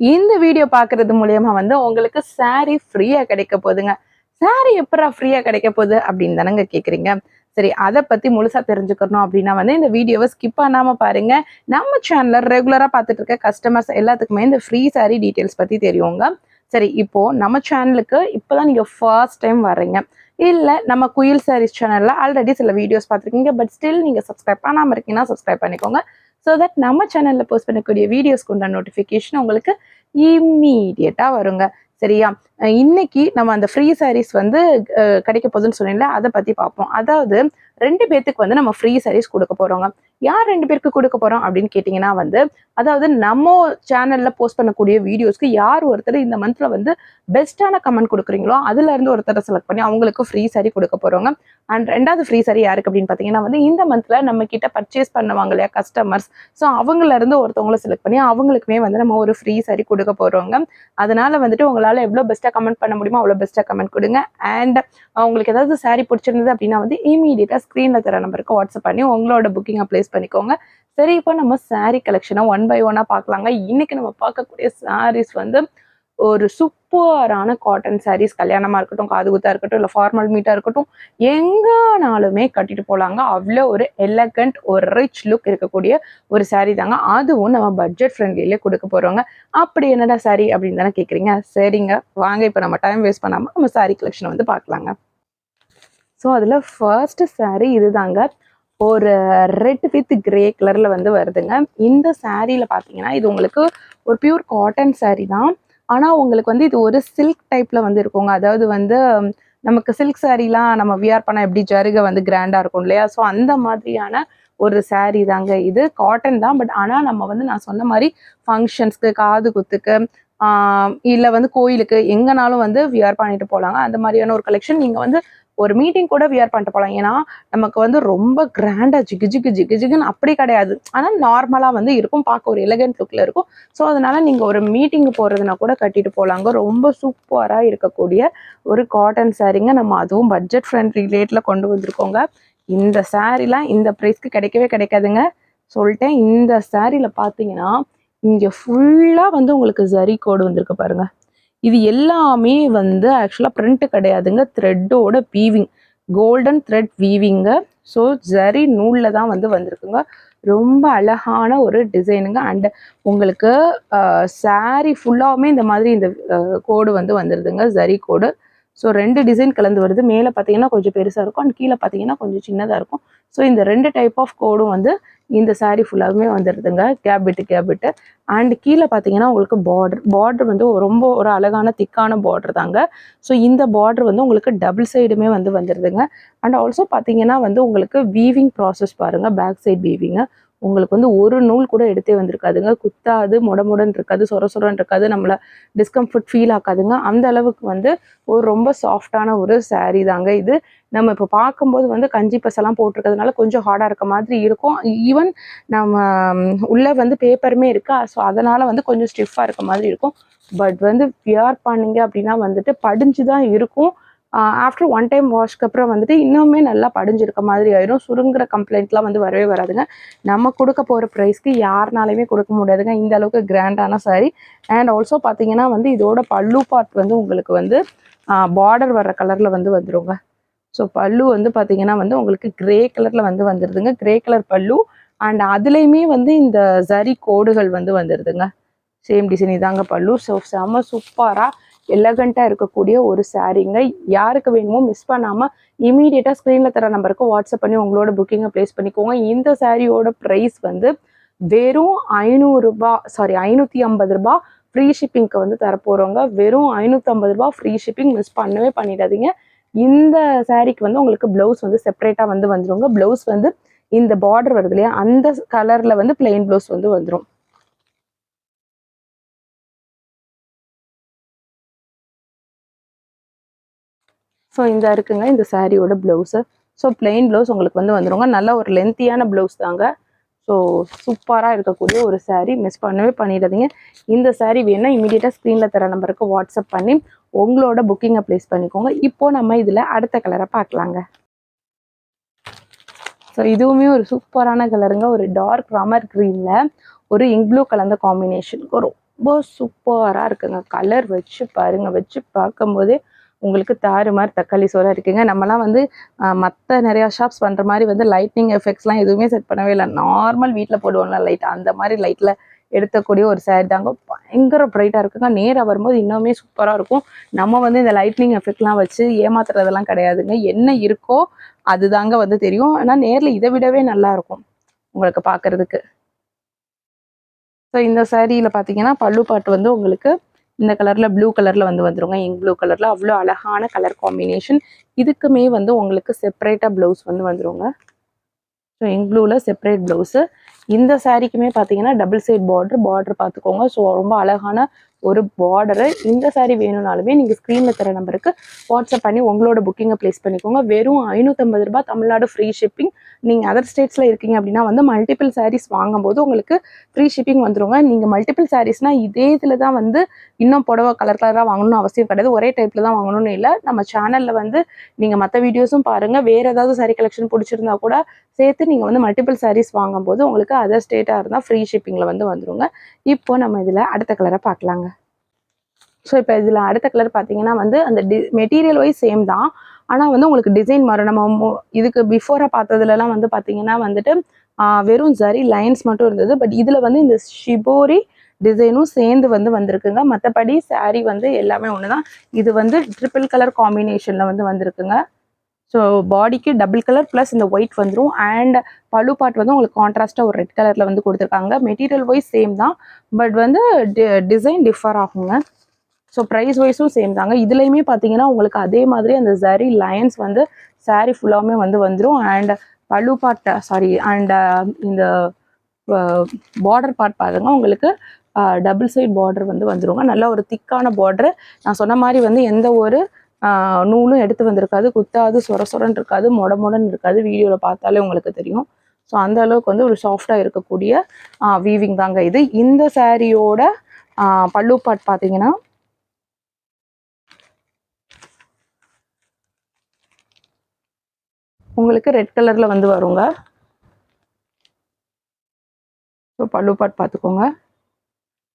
இந்த வீடியோ பார்க்கறது மூலியமா வந்து உங்களுக்கு saree ஃப்ரீயா கிடைக்க போகுதுங்க. saree எப்படா ஃப்ரீயா கிடைக்க போகுது அப்படின்னு தானங்க கேக்குறீங்க. சரி, அதை பத்தி முழுசா தெரிஞ்சுக்கணும் அப்படின்னா வந்து இந்த வீடியோவை ஸ்கிப் பண்ணாம பாருங்க. நம்ம சேனல்ல ரெகுலரா பார்த்துட்டு இருக்க கஸ்டமர்ஸ் எல்லாத்துக்குமே இந்த ஃப்ரீ saree டீடைல்ஸ் பத்தி தெரியுங்க. சரி, இப்போ நம்ம சேனலுக்கு இப்பதான் நீங்க ஃபர்ஸ்ட் டைம் வர்றீங்க, இல்ல நம்ம குயில் sarees சேனல்ல ஆல்ரெடி சில வீடியோஸ் பார்த்துருக்கீங்க, பட் ஸ்டில் நீங்க சப்ஸ்கிரைப் பண்ணாம இருக்கீங்கன்னா சப்ஸ்கிரைப் பண்ணிக்கோங்க. ஸோ தட் நம்ம சேனல்ல போஸ்ட் பண்ணக்கூடிய வீடியோஸ்க்கு உண்டான நோட்டிஃபிகேஷன் உங்களுக்கு இம்மீடியட்டா வருங்க. சரியா? இன்னைக்கு நம்ம அந்த ஃப்ரீ சாரீஸ் வந்து கிடைக்க போகுதுன்னு சொன்னீங்கல்ல, அதை பத்தி பார்ப்போம். அதாவது 2 பேத்துக்கு வந்து நம்ம ஃப்ரீ சாரீஸ் கொடுக்க போறோங்க. யார் 2 பேருக்கு கொடுக்க போறோம் அப்படின்னு கேட்டீங்கன்னா வந்து, அதாவது நம்ம சேனல்ல போஸ்ட் பண்ணக்கூடிய வீடியோஸ்க்கு யார் ஒருத்தர் இந்த மந்த்ல வந்து பெஸ்ட்டான கமெண்ட் கொடுக்குறீங்களோ அதுல இருந்து ஒருத்தரை செலக்ட் பண்ணி அவங்களுக்கு ஃப்ரீ சாரீ கொடுக்க போறோங்க. அண்ட் 2வது ஃப்ரீ சாரீ யாருக்கு அப்படின்னு பார்த்தீங்கன்னா வந்து, இந்த மந்த்ல நம்ம கிட்ட பர்ச்சேஸ் பண்ணுவாங்க இல்லையா கஸ்டமர்ஸ், ஸோ அவங்கள இருந்து ஒருத்தவங்களை செலக்ட் பண்ணி அவங்களுக்குமே வந்து நம்ம ஒரு ஃப்ரீ சாரீ கொடுக்க போறோங்க. அதனால வந்துட்டு உங்களால எவ்வளவு பெஸ்ட்டா கமெண்ட் பண்ண முடியுமோ அவ்வளவு பெஸ்ட்டா கமெண்ட் கொடுங்க. அண்ட் உங்களுக்கு ஏதாவது சாரீ பிடிச்சிருந்தது அப்படின்னா வந்து இமீடியட்டா ஸ்கிரீன்ல தர நம்பருக்கு வாட்ஸ்அப் பண்ணி உங்களோட புக்கிங்கை பிளேஸ் பண்ணிக்கோங்க. சரி, இப்போ நம்ம சாரீ கலெக்ஷனை ஒன் பை ஒன்னா பார்க்கலாங்க. இன்னைக்கு நம்ம பார்க்கக்கூடிய சாரீஸ் வந்து ஒரு சூப்பரான காட்டன் சாரீஸ். கல்யாணமா இருக்கட்டும், காதுகுத்தா இருக்கட்டும், இல்லை ஃபார்மல் மீட்டா இருக்கட்டும், எங்கனாலுமே கட்டிட்டு போலாங்க. அவ்வளோ ஒரு எலகண்ட், ஒரு ரிச் லுக் இருக்கக்கூடிய ஒரு சாரீ தாங்க. அதுவும் நம்ம பட்ஜெட் ஃப்ரெண்ட்லியிலே கொடுக்க போறோங்க. அப்படி என்னடா சாரீ அப்படின்னு தானே கேட்குறீங்க. சரிங்க, வாங்க இப்போ நம்ம டைம் வேஸ்ட் பண்ணாம நம்ம சாரீ கலெக்ஷனை வந்து பார்க்கலாங்க. ஸோ அதில் ஃபர்ஸ்ட் சாரீ இதுதாங்க. ஒரு ரெட் வித் கிரே கலர்ல வந்து வருதுங்க. இந்த சாரீல பார்த்தீங்கன்னா இது உங்களுக்கு ஒரு பியூர் காட்டன் சாரீ தான். ஆனால் உங்களுக்கு வந்து இது ஒரு சில்க் டைப்ல வந்து இருக்குங்க. அதாவது வந்து நமக்கு சில்க் சாரீலாம் நம்ம வியர் பண்ண எப்படி ஜருகை வந்து கிராண்டா இருக்கும் இல்லையா, ஸோ அந்த மாதிரியான ஒரு சாரீ தாங்க இது. காட்டன் தான், பட் ஆனால் நம்ம வந்து நான் சொன்ன மாதிரி ஃபங்க்ஷன்ஸ்க்கு, காது குத்துக்கு, இல்லை வந்து கோயிலுக்கு எங்கனாலும் வந்து வியர் பண்ணிட்டு போகலாங்க. அந்த மாதிரியான ஒரு கலெக்ஷன். நீங்கள் வந்து ஒரு மீட்டிங் கூட வியர் பண்ணிட்டு போகலாம். ஏன்னா நமக்கு வந்து ரொம்ப கிராண்டா ஜிகு ஜிகு ஜிகு ஜிகுன்னு அப்படி கிடையாது, ஆனால் நார்மலாக வந்து இருக்கும், பார்க்க ஒரு எலகண்ட் லுக்கில் இருக்கும். ஸோ அதனால நீங்கள் ஒரு மீட்டிங் போகிறதுனா கூட கட்டிட்டு போகலாங்க. ரொம்ப சூப்பராக இருக்கக்கூடிய ஒரு காட்டன் சாரீங்க. நம்ம அதுவும் பட்ஜெட் ஃப்ரெண்ட்லி ரேட்டில் கொண்டு வந்திருக்கோங்க. இந்த சாரீலாம் இந்த ப்ரைஸ்க்கு கிடைக்கவே கிடைக்காதுங்க, சொல்லிட்டேன். இந்த சாரீல பார்த்தீங்கன்னா இங்கே ஃபுல்லாக வந்து உங்களுக்கு ஜரி கோடு வந்திருக்கு பாருங்க. இது எல்லாமே வந்து ஆக்சுவலாக பிரிண்ட் கிடையாதுங்க, த்ரெட்டோட வீவிங், கோல்டன் த்ரெட் வீவிங்க. ஸோ ஜரி நூலில் தான் வந்து வந்திருக்குங்க. ரொம்ப அழகான ஒரு டிசைனுங்க. அண்ட் உங்களுக்கு சாரீ ஃபுல்லாகவுமே இந்த மாதிரி இந்த கோடு வந்து வந்துடுதுங்க, ஜரி கோடு. ஸோ 2 டிசைன் கலந்து வருது. மேலே பார்த்தீங்கன்னா கொஞ்சம் பெருசாக இருக்கும், அண்ட் கீழே பார்த்தீங்கன்னா கொஞ்சம் சின்னதாக இருக்கும். ஸோ இந்த 2 டைப் ஆஃப் கோடும் வந்து இந்த சாரீ ஃபுல்லாகவுமே வந்துடுதுங்க, கேப் விட்டு. அண்ட் கீழே பார்த்தீங்கன்னா உங்களுக்கு பார்டர் வந்து ரொம்ப ஒரு அழகான திக்கான பார்டர் தாங்க. ஸோ இந்த பார்டர் வந்து உங்களுக்கு டபுள் சைடுமே வந்து வந்துடுதுங்க. அண்ட் ஆல்சோ பார்த்தீங்கன்னா வந்து உங்களுக்கு வீவிங் ப்ராசஸ் பாருங்கள், பேக் சைட் வீவிங்க. உங்களுக்கு வந்து ஒரு நூல் கூட எடுத்தே வந்திருக்காதுங்க, குத்தாது, முடமுடன் இருக்காது, சொரன்னு இருக்காது, நம்மளை டிஸ்கம்ஃபர்ட் ஃபீல் ஆக்காதுங்க. அந்த அளவுக்கு வந்து ஒரு ரொம்ப சாஃப்டான ஒரு சாரீ தாங்க இது. நம்ம இப்போ பார்க்கும்போது வந்து கஞ்சி பசெல்லாம் போட்டிருக்கிறதுனால கொஞ்சம் ஹார்டாக இருக்க மாதிரி இருக்கும். ஈவன் நம்ம உள்ளே வந்து பேப்பருமே இருக்கா, ஸோ அதனால் வந்து கொஞ்சம் ஸ்டிஃபாக இருக்க மாதிரி இருக்கும். பட் வந்து வியர் பண்ணிங்க அப்படின்னா வந்துட்டு படிஞ்சு தான் இருக்கும். ஆஃப்டர் 1 டைம் வாஷ்க்கு அப்புறம் வந்துட்டு இன்னுமே நல்லா படிஞ்சிருக்க மாதிரி ஆயிடும். சுருங்குற கம்ப்ளைண்ட்லாம் வந்து வரவே வராதுங்க. நம்ம கொடுக்க போகிற ப்ரைஸ்க்கு யாருனாலையுமே கொடுக்க முடியாதுங்க இந்த அளவுக்கு கிராண்டான சாரீ. அண்ட் ஆல்சோ பார்த்தீங்கன்னா வந்து இதோட பல்லு பார்ட் வந்து உங்களுக்கு வந்து பார்டர் வர்ற கலரில் வந்து வந்துருங்க. ஸோ பல்லு வந்து பார்த்தீங்கன்னா வந்து உங்களுக்கு கிரே கலரில் வந்து வந்துடுதுங்க, கிரே கலர் பல்லு. அண்ட் அதுலேயுமே வந்து இந்த ஜரி கோடுகள் வந்து வந்துடுதுங்க. சேம் டிசைன் இதாங்க பல்லு. ஸோ செம்ம சூப்பராக எலகண்ட்டாக இருக்கக்கூடிய ஒரு சாரீங்க. யாருக்கு வேணுமோ மிஸ் பண்ணாமல் இமீடியட்டாக ஸ்க்ரீனில் தர நம்பருக்கு வாட்ஸ்அப் பண்ணி உங்களோட புக்கிங்கை ப்ளேஸ் பண்ணிக்கோங்க. இந்த சாரியோட ப்ரைஸ் வந்து வெறும் 550 ரூபா ஃப்ரீ ஷிப்பிங்க்கு வந்து தரப்போகிறோங்க. வெறும் 550 ரூபா ஃப்ரீ ஷிப்பிங், மிஸ் பண்ணவே பண்ணிடாதீங்க. இந்த சாரீக்கு வந்து உங்களுக்கு ப்ளவுஸ் வந்து செப்பரேட்டாக வந்து வந்துருங்க. ப்ளவுஸ் வந்து இந்த பார்டர் வருது இல்லையா, அந்த கலரில் வந்து பிளெயின் ப்ளவுஸ் வந்து வந்துடும். ஸோ இந்த இருக்குங்க இந்த சாரியோட ப்ளவுஸு. ஸோ பிளெயின் ப்ளவுஸ் உங்களுக்கு வந்து வந்துடுங்க. நல்ல ஒரு லென்த்தியான ப்ளவுஸ் தாங்க. ஸோ சூப்பராக இருக்கக்கூடிய ஒரு சாரீ, மிஸ் பண்ணவே பண்ணிடாதீங்க. இந்த சாரீ வேணுன்னா இமீடியட்டாக ஸ்க்ரீனில் தர நம்பருக்கு வாட்ஸ்அப் பண்ணி உங்களோட புக்கிங்கை ப்ளேஸ் பண்ணிக்கோங்க. இப்போது நம்ம இதில் அடுத்த கலரை பார்க்கலாங்க. ஸோ இதுவுமே ஒரு சூப்பரான கலருங்க. ஒரு டார்க் ராமர் க்ரீனில் ஒரு இங்க் ப்ளூ கலந்த காம்பினேஷன், ரொம்ப சூப்பராக இருக்குங்க. கலர் வச்சு பாருங்க, வச்சு பார்க்கும்போதே உங்களுக்கு தாறு மாதிரி தக்காளி சோறாக இருக்குங்க. நம்மலாம் வந்து மற்ற நிறையா ஷாப்ஸ் பண்ணுற மாதிரி வந்து லைட்னிங் எஃபெக்ட்ஸ்லாம் எதுவுமே செட் பண்ணவே இல்லை. நார்மல் வீட்டில் போடுவோம்ல லைட், அந்த மாதிரி லைட்டில் எடுத்தக்கூடிய ஒரு சாரி தாங்க. பயங்கர பிரைட்டாக இருக்குங்க. நேராக வரும்போது இன்னுமே சூப்பராக இருக்கும். நம்ம வந்து இந்த லைட்னிங் எஃபெக்ட்லாம் வச்சு ஏமாத்துறதெல்லாம் கிடையாதுங்க. என்ன இருக்கோ அதுதாங்க வந்து தெரியும். ஆனால் நேரில் இதை விடவே நல்லா இருக்கும் உங்களுக்கு பார்க்கறதுக்கு. ஸோ இந்த சாரியில் பார்த்தீங்கன்னா பல்லு பாட்டு வந்து உங்களுக்கு இந்த கலரில் ப்ளூ கலரில் வந்து வந்துருங்க. இங்க் ப்ளூ கலரில் அவ்வளோ அழகான கலர் காம்பினேஷன். இதுக்குமே வந்து உங்களுக்கு செப்பரேட்டாக ப்ளவுஸ் வந்து வந்துருங்க. ஸோ இங்க் ப்ளூவில் செப்பரேட் ப்ளவுஸு. இந்த சாரிக்குமே பார்த்தீங்கன்னா டபுள் சைட் பார்டர் பார்த்துக்கோங்க. ஸோ ரொம்ப அழகான ஒரு பார்டரு. இந்த சாரி வேணும்னாலுமே நீங்கள் ஸ்க்ரீனில் தர நம்பருக்கு வாட்ஸ்அப் பண்ணி உங்களோட புக்கிங்கை ப்ளேஸ் பண்ணிக்கோங்க. வெறும் 550 ரூபாய், தமிழ்நாடு ஃப்ரீ ஷிப்பிங். நீங்கள் அதர் ஸ்டேட்ஸில் இருக்கீங்க அப்படின்னா வந்து மல்டிபிள் சாரீஸ் வாங்கும்போது உங்களுக்கு ஃப்ரீ ஷிப்பிங் வந்துருங்க. நீங்கள் மல்டிபிள் சாரீஸ்னால் இதே இதில் தான் வந்து இன்னும் புடவை கலர் கலராக வாங்கணும்னு அவசியம் கிடையாது. ஒரே டைப்பில் தான் வாங்கணும்னு இல்லை. நம்ம சேனலில் வந்து நீங்கள் மற்ற வீடியோஸும் பாருங்கள். வேறு ஏதாவது சாரீ கலெக்ஷன் பிடிச்சிருந்தா கூட சேர்த்து நீங்கள் வந்து மல்டிபிள் சாரீஸ் வாங்கும்போது உங்களுக்கு அதர் ஸ்டேட்டாக இருந்தால் ஃப்ரீ ஷிப்பிங்கில் வந்து வந்துருங்க. இப்போ நம்ம இதில் அடுத்த கலரை பார்க்கலாங்க. ஸோ இப்போ இதில் அடுத்த கலர் பார்த்தீங்கன்னா வந்து அந்த மெட்டீரியல் வைஸ் சேம் தான். ஆனால் வந்து உங்களுக்கு டிசைன் மாறும். நம்ம இதுக்கு பிஃபோராக பார்த்ததுலலாம் வந்து பார்த்தீங்கன்னா வந்துட்டு வெறும் ஜரி லைன்ஸ் மட்டும் இருந்தது. பட் இதில் வந்து இந்த ஷிபோரி டிசைனும் சேர்ந்து வந்து வந்திருக்குங்க. மற்றபடி சாரீ வந்து எல்லாமே ஒன்று தான். இது வந்து ட்ரிபிள் கலர் காம்பினேஷனில் வந்து வந்திருக்குங்க. ஸோ பாடிக்கு டபுள் கலர் ப்ளஸ் இந்த ஒயிட் வந்துடும். அண்ட் பல்லு பாட் வந்து உங்களுக்கு கான்ட்ராஸ்ட்டாக ஒரு ரெட் கலரில் வந்து கொடுத்துருக்காங்க. மெட்டீரியல் வைஸ் சேம் தான். பட் வந்து டிசைன் டிஃபர் ஆகுங்க. ஸோ ப்ரைஸ் வைஸும் சேம் தாங்க. இதுலேயுமே பார்த்தீங்கன்னா உங்களுக்கு அதே மாதிரி அந்த ஜரி லைன்ஸ் வந்து சாரீ ஃபுல்லாமே வந்து வந்துடும். அண்ட் பல்லு பாட் அண்ட் இந்த பார்டர் பார்ட் பாருங்க உங்களுக்கு டபுள் சைட் பார்டர் வந்து வந்துருங்க. நல்ல ஒரு திக்கான பார்டர். நான் சொன்ன மாதிரி வந்து எந்த ஒரு நூலும் எடுத்து வந்திருக்காது, குத்தாது, சொரன்னு இருக்காது, மொடன்னு இருக்காது. வீடியோவில் பார்த்தாலே உங்களுக்கு தெரியும். ஸோ அந்த அளவுக்கு வந்து ஒரு சாஃப்டாக இருக்கக்கூடிய வீவிங் தாங்க இது. இந்த சாரியோட பல்லு பாட் பார்த்தீங்கன்னா உங்களுக்கு ரெட் கலரில் வந்து வருங்க. ஸோ பல்லு பாட் பார்த்துக்கோங்க.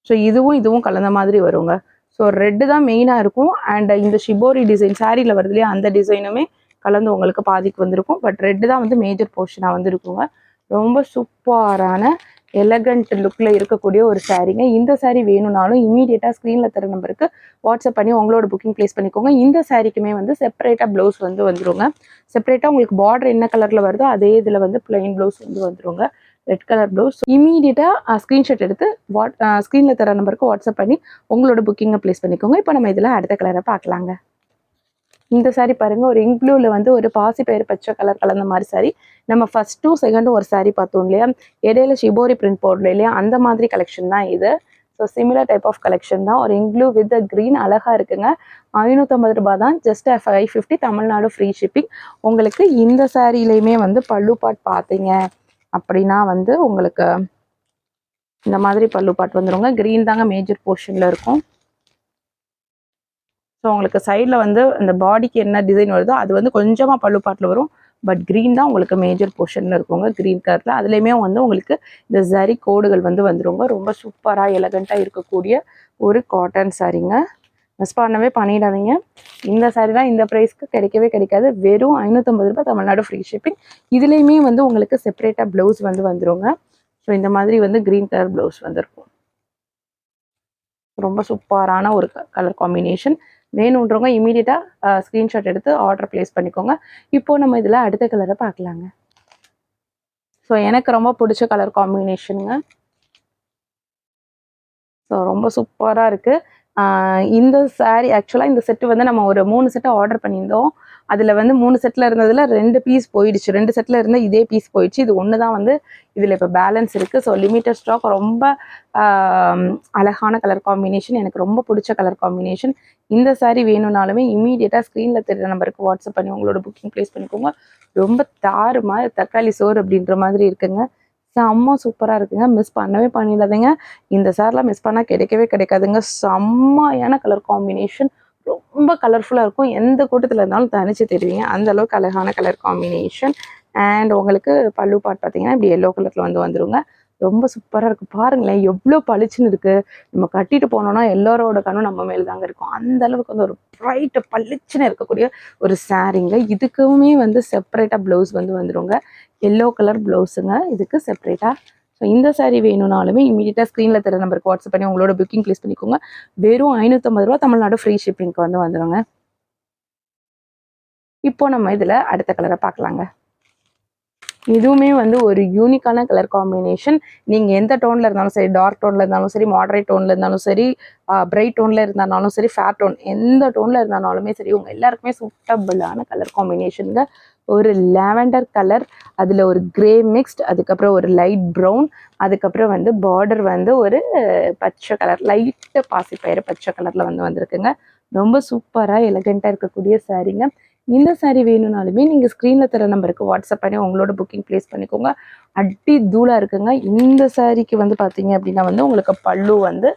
ஸோ இதுவும் கலந்த மாதிரி வருங்க. ஸோ ரெட்டு தான் மெயினாக இருக்கும். அண்ட் இந்த ஷிபோரி டிசைன் சாரியில் வருது இல்லையா, அந்த டிசைனுமே கலந்து உங்களுக்கு பாதிக்கு வந்திருக்கும். பட் ரெட்டு தான் வந்து மேஜர் போர்ஷனாக வந்து இருக்குங்க. ரொம்ப சூப்பரான எலகண்ட் லுக்கில் இருக்கக்கூடிய ஒரு சாரீங்க. இந்த சாரீ வேணும்னாலும் இமீடியட்டாக ஸ்க்ரீனில் தர நம்பருக்கு வாட்ஸ்அப் பண்ணி உங்களோட புக்கிங் ப்ளேஸ் பண்ணிக்கோங்க. இந்த சாரீக்குமே வந்து செப்பரேட்டாக ப்ளவுஸ் வந்து வந்துருங்க. செப்பரேட்டாக உங்களுக்கு பார்டர் என்ன கலரில் வருதோ அதே இதில் வந்து பிளைன் ப்ளவுஸ் வந்து வந்துருங்க. Red colour blouse. இமீடியட்டாக ஸ்க்ரீன்ஷாட் எடுத்து ஸ்க்ரீனில் தர நம்பருக்கு வாட்ஸ்அப் பண்ணி உங்களோட புக்கிங்கை ப்ளேஸ் பண்ணிக்கோங்க. இப்போ நம்ம இதில் அடுத்த கலரை பார்க்கலாங்க. இந்த சாரீ பாருங்கள், ஒரு இங்க் ப்ளூவில் வந்து ஒரு பாசி பயிர் பச்சை கலர் கலந்த மாதிரி சாரீ. நம்ம ஃபஸ்ட்டும் செகண்டும் ஒரு சாரீ பார்த்தோம் இல்லையா, இடையில ஷிபோரி பிரிண்ட் போடல இல்லையா, அந்த மாதிரி கலெக்ஷன் தான் இது. So similar type of collection தான். ஒரு இங்க் ப்ளூ வித் க்ரீன் அழகாக இருக்குங்க. 550 ரூபாய் தான், ஜஸ்ட் 550, தமிழ்நாடு ஃப்ரீ ஷிப்பிங். உங்களுக்கு இந்த சாரிலையுமே வந்து பல்லு பாட் பார்த்தீங்க அப்படின்னா வந்து உங்களுக்கு இந்த மாதிரி பல்லு பாட் வந்துருங்க. க்ரீன் தாங்க மேஜர் போர்ஷனில் இருக்கும். ஸோ உங்களுக்கு சைடில் வந்து இந்த பாடிக்கு என்ன டிசைன் வருதோ அது வந்து கொஞ்சமாக பல்லு பாட்டில் வரும். பட் க்ரீன் தான் உங்களுக்கு மேஜர் போர்ஷனில் இருக்குங்க. க்ரீன் கலரில் அதுலேயுமே வந்து உங்களுக்கு இந்த ஜரி கோடுகள் வந்து வந்துருங்க. ரொம்ப சூப்பராக எலகண்ட்டாக இருக்கக்கூடிய ஒரு காட்டன் சாரீங்க. மிஸ் பண்ணவே பண்ணிடாதீங்க. இந்த சாரீலாம் இந்த ப்ரைஸ்க்கு கிடைக்கவே கிடைக்காது. வெறும் 550 ரூபாய், தமிழ்நாடு ஃப்ரீ ஷிப்பிங். இதுலேயுமே வந்து உங்களுக்கு செப்பரேட்டாக ப்ளவுஸ் வந்து வந்துருங்க. ஸோ இந்த மாதிரி வந்து க்ரீன் கலர் ப்ளவுஸ் வந்துருக்கும். ரொம்ப சூப்பரான ஒரு கலர் காம்பினேஷன். வேணுன்றவங்க இமீடியட்டாக ஸ்க்ரீன்ஷாட் எடுத்து ஆர்டர் ப்ளேஸ் பண்ணிக்கோங்க. இப்போது நம்ம இதில் அடுத்த கலரை பார்க்கலாங்க. ஸோ எனக்கு ரொம்ப பிடிச்ச கலர் காம்பினேஷனுங்க. ஸோ ரொம்ப சூப்பராக இருக்குது. இந்த சாரீ ஆக்சுவலாக இந்த செட்டு வந்து நம்ம ஒரு 3 செட்டை ஆர்டர் பண்ணியிருந்தோம். அதில் வந்து 3 செட்டில் இருந்ததில் 2 பீஸ் போயிடுச்சு. 2 செட்டில் இருந்த இதே பீஸ் போயிடுச்சு. இது ஒன்று தான் வந்து இதில் இப்போ பேலன்ஸ் இருக்குது. So limited stock. ரொம்ப அழகான கலர் காம்பினேஷன். எனக்கு ரொம்ப பிடிச்ச கலர் காம்பினேஷன். இந்த சாரீ வேணும்னாலுமே இமீடியட்டாக ஸ்க்ரீனில் தெரிகிற நம்பருக்கு வாட்ஸ்அப் பண்ணி உங்களோட புக்கிங் ப்ளேஸ் பண்ணிக்கோங்க. ரொம்ப தாறு மாதிரி தக்காளி சோறு அப்படின்ற மாதிரி இருக்குங்க. செம்ம சூப்பராக இருக்குங்க. மிஸ் பண்ணவே பண்ணிடாதீங்க. இந்த சாரிலாம் மிஸ் பண்ணால் கிடைக்கவே கிடைக்காதுங்க. செம்மையான கலர் காம்பினேஷன். ரொம்ப கலர்ஃபுல்லாக இருக்கும். எந்த கூட்டத்தில் இருந்தாலும் தனிச்சு தெரிவிங்க. அந்த அளவுக்கு அழகான கலர் காம்பினேஷன். அண்ட் உங்களுக்கு பல்லு பாட் பார்த்தீங்கன்னா இப்படி எல்லோ கலரில் வந்து வந்துருங்க. ரொம்ப சூப்பராக இருக்குது. பாருங்களேன் எவ்வளோ பளிச்சுன்னு இருக்குது. நம்ம கட்டிட்டு போனோம்னா எல்லாரோட கண்ணும் நம்ம மேலே தாங்க இருக்கும். அந்த அளவுக்கு வந்து ஒரு ப்ரைட்டு பளிச்சுன்னு இருக்கக்கூடிய ஒரு சாரீங்க. இதுக்குமே வந்து செப்பரேட்டாக ப்ளவுஸ் வந்து வந்துடுங்க. எல்லோ கலர் ப்ளவுஸுங்க இதுக்கு செப்பரேட்டாக. ஸோ இந்த சாரீ வேணும்னாலுமே இமீடியட்டாக ஸ்க்ரீனில் தர நம்பருக்கு வாட்ஸ்அப் பண்ணி உங்களோட புக்கிங் ப்ளேஸ் பண்ணிக்கோங்க. வெறும் 550 ரூபா தமிழ்நாடு ஃப்ரீ ஷிப்பிங்க்கு வந்து வந்துடுங்க. இப்போ நம்ம இதில் அடுத்த கலரை பார்க்கலாங்க. இதுவுமே வந்து ஒரு யூனிக்கான கலர் காம்பினேஷன். நீங்கள் எந்த டோனில் இருந்தாலும் சரி, டார்க் டோனில் இருந்தாலும் சரி, மாடரேட் டோனில் இருந்தாலும் சரி, பிரைட் டோனில் இருந்தாலும் சரி, ஃபேர் டோன் எந்த டோனில் இருந்தாலுமே சரி, உங்கள் எல்லாருக்குமே சூட்டபிளான கலர் காம்பினேஷனுங்க. ஒரு லாவெண்டர் கலர், அதில் ஒரு கிரே மிக்ஸ்ட், அதுக்கப்புறம் ஒரு லைட் ப்ரௌன், அதுக்கப்புறம் வந்து பார்டர் வந்து ஒரு பச்சை கலர், லைட்டு பாசிப்பயிறு பச்சை கலரில் வந்து வந்திருக்குங்க. ரொம்ப சூப்பராக எலகெண்ட்டாக இருக்கக்கூடிய சாரீங்க. இந்த சாரீ வேணும்னாலுமே நீங்கள் ஸ்க்ரீனில் தர நம்பருக்கு வாட்ஸ்அப் பண்ணி உங்களோட புக்கிங் ப்ளேஸ் பண்ணிக்கோங்க. அடி தூளாக இருக்குங்க. இந்த சாரீக்கு வந்து பார்த்தீங்க அப்படின்னா வந்து உங்களுக்கு பல்லு வந்து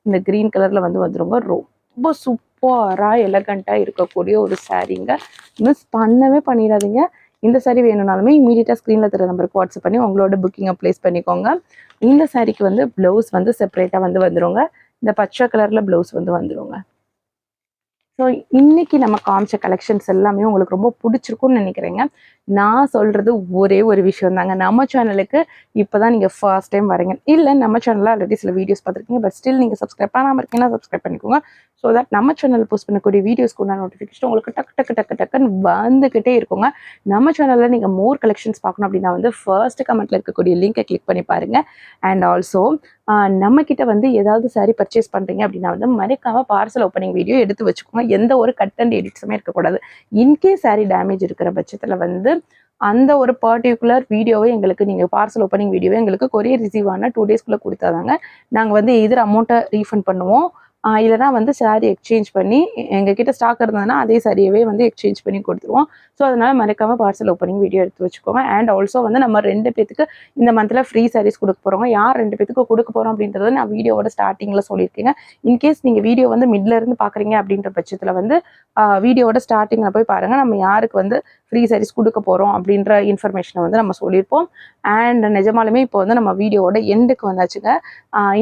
இந்த க்ரீன் கலரில் வந்து வந்துருங்க. ரொம்ப சூப்பராக எலகண்ட்டாக இருக்கக்கூடிய ஒரு சாரீங்க. மிஸ் பண்ணவே பண்ணிடாதீங்க. இந்த சாரீ வேணும்னாலுமே இமீடியட்டாக ஸ்க்ரீனில் தர நம்பருக்கு வாட்ஸ்அப் பண்ணி உங்களோட புக்கிங்கை ப்ளேஸ் பண்ணிக்கோங்க. இந்த சாரீக்கு வந்து ப்ளவுஸ் வந்து செப்பரேட்டாக வந்து வந்துருங்க. இந்த பச்சை கலரில் ப்ளவுஸ் வந்து வந்துருங்க. ஸோ இன்னைக்கு நம்ம காமிச்ச கலெக்ஷன்ஸ் எல்லாமே உங்களுக்கு ரொம்ப பிடிச்சிருக்கும்னு நினைக்கிறேங்க. நான் சொல்கிறது ஒரே ஒரு விஷயம் தாங்க. நம்ம சேனலுக்கு இப்போ தான் நீங்கள் ஃபர்ஸ்ட் டைம் வரீங்க, இல்லை நம்ம சேனலில் ஆல்ரெடி சில வீடியோஸ் பார்த்துருக்கீங்க, பட் ஸ்டில் நீங்கள் சப்ஸ்கிரைப் பண்ணாமல் இருக்கீங்கன்னா சப்ஸ்கிரைப் பண்ணிக்கோங்க. ஸோ தட் நம்ம சேனலில் போஸ்ட் பண்ணக்கூடிய வீடியோஸ்க்கு நோட்டிஃபிகேஷன் உங்களுக்கு டக்குன்னு வந்துக்கிட்டே இருக்குங்க. நம்ம சேனலில் நீங்கள் மோர் கலெக்ஷன்ஸ் பார்க்கணும் அப்படின்னா வந்து ஃபர்ஸ்ட் கமெண்ட்டில் இருக்கக்கூடிய லிங்கை கிளிக் பண்ணி பாருங்கள். அண்ட் ஆல்சோ நம்மக்கிட்ட வந்து ஏதாவது சாரீ பர்ச்சேஸ் பண்ணுறீங்க அப்படின்னா வந்து மறக்காமல் பார்சல் ஓப்பனிங் வீடியோ எடுத்து வச்சுக்கோங்க. எந்த ஒரு கட் அண்ட் எடிட்ஸுமே இருக்கக்கூடாது. இன்கேஸ் சாரீ டேமேஜ் இருக்கிற பட்சத்தில் வந்து அந்த ஒரு பர்டிகுலர் வீடியோவை எங்களுக்கு நீங்கள் பார்சல் ஓப்பனிங் வீடியோவை எங்களுக்கு கொரியர் ரிசீவ் ஆன 2 டேஸ்க்குள்ளே கொடுத்தாதாங்க நாங்கள் வந்து எதிர் அமௌண்ட்டை ரீஃபண்ட் பண்ணுவோம். இல்லைனா வந்து சாரீ எக்ஸ்சேஞ்ச் பண்ணி எங்ககிட்ட ஸ்டாக் இருந்ததுன்னா அதே சாரியவே வந்து எக்ஸ்சேஞ்ச் பண்ணி கொடுத்துருவோம். ஸோ அதனால் மறக்காமல் பார்சல் ஓப்பனிங் வீடியோ எடுத்து வச்சுக்கோங்க. அண்ட் ஆல்சோ வந்து நம்ம 2 பேத்துக்கு இந்த மந்தில் ஃப்ரீ சாரீஸ் கொடுக்க போகிறோங்க. யார் 2 பேத்துக்கு கொடுக்க போகிறோம் அப்படின்றத நான் வீடியோவோட ஸ்டார்டிங்கில் சொல்லியிருக்கேங்க. இன்கேஸ் நீங்கள் வீடியோ வந்து மிட்ல இருந்து பார்க்குறீங்க அப்படின்ற பட்சத்தில் வந்து வீடியோவோட ஸ்டார்டிங்கில் போய் பாருங்கள். நம்ம யாருக்கு வந்து ஃப்ரீ சாரீஸ் கொடுக்க போகிறோம் அப்படின்ற இன்ஃபர்மேஷனை வந்து நம்ம சொல்லியிருப்போம். அண்ட் நிஜமாலுமே இப்போ வந்து நம்ம வீடியோவோட எண்டுக்கு வந்தாச்சுங்க.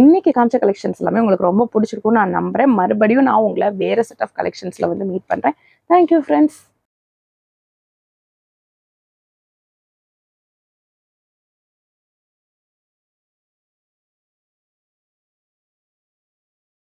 இன்னைக்கு காமிச்ச கலெக்ஷன்ஸ் எல்லாமே உங்களுக்கு ரொம்ப பிடிச்சிருக்கும்னு நான் நம்புகிறேன். மறுபடியும் நான் உங்களை வேறு செட் ஆஃப் கலெக்ஷன்ஸில் வந்து மீட் பண்ணுறேன். Thank you friends.